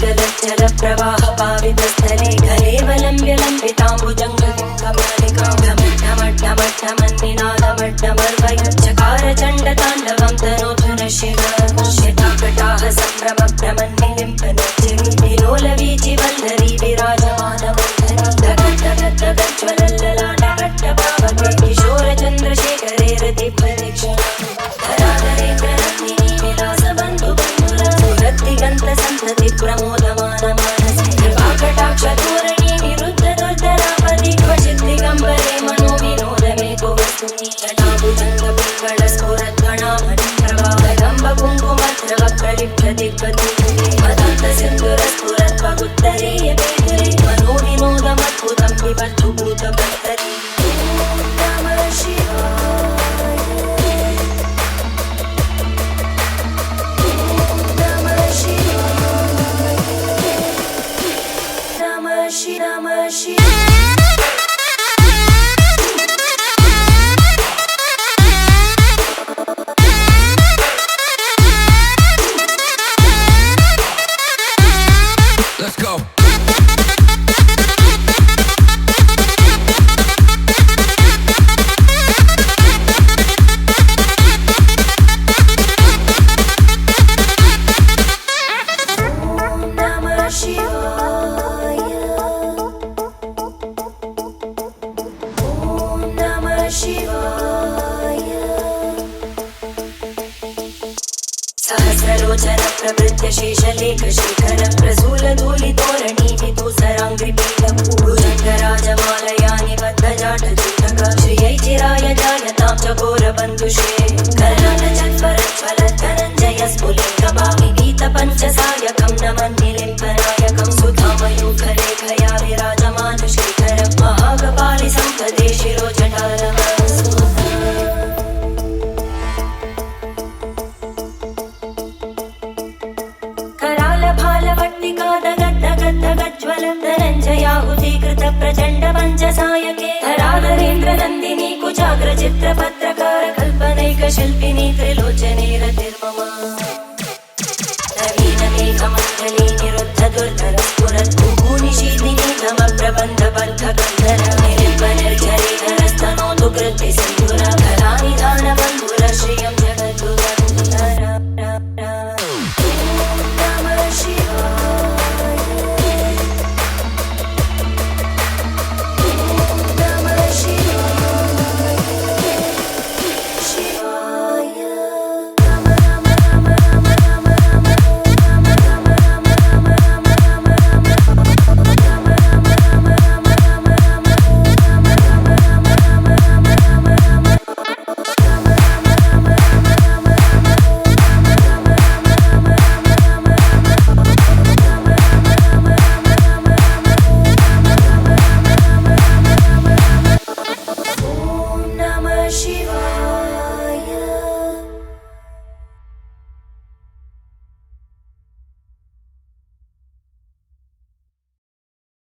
गलज्जल प्रवाह पावितस्थले कलेवलम्ब्य लम्बिताम्बुजङ्गलिकामलिकामट्टमट्टमन्निनादमट्टमर्वयुच्चकार चण्डताण्डवं तनोतु न शिव शताकटाः सम्भ्रमभ्रमन्निलिम्पनज्जलिलोलवीचि वल्लरी विराजमानमन्दरी किशोरचन्द्रशेखरे रतिप्रदीक्षण धराधरेन्द्रनन्दिनी विलासबन्धुबन्धुरतिगन्तसन्तति प्रमोदमानमानसे कृपाकटाक्षधोरणी निरुद्धदुर्धरापदि क्वचित् दिगम्बरे मनोविनोदमेको वस्तुनि जटाभुजङ्गपिङ्गळस्फुरद्गणामणिप्रवाहकम्बकुङ्कुमद्रवप्रलिप्यदिग्वति मदान्तसिन्धुरस्फुरद्वगुत्तरीयवेदुरे मनोविनोदमद्भुतं पिबद्धु भूतभर्तरि नमः शिवाय नमः शिवाय Let's go. Namah Shivaya. Om Namah Shivaya. सहस्रलोचन प्रवृत्य शेषलेख Shekhar Prasoon धूलितोरणी विदूसराङ्घ्रिपीठं भुजङ्गराजमालयानि बद्धजाटचूटक श्रियै चिराय जायतां चकोरबन्धुषे कर्णाटचत्वरज्वलद्धनञ्जय स्फुलिङ्गभाविगीतपञ्चसायकं नमन्निलिम्पनायकं सुधामयूखरेखया विराजमानश्रीकरं महाकपालि सम्पदे शिरोजटारः धनञ्जयाहुतीकृत प्रचण्ड पञ्चसायके धराधरेन्द्रनन्दिनी कुचाग्रचित्रपत्रकार कल्पनैकशिल्पिनी त्रिलोचने रतिर्मम नवीनमेघमण्डली निरुद्धदुर्धरस्फुरद्भूनिशीलिनी नमप्रबन्धबद्धकन्धर निलिम्बनिर्झरीधरस्तनोतु कृतिसिंह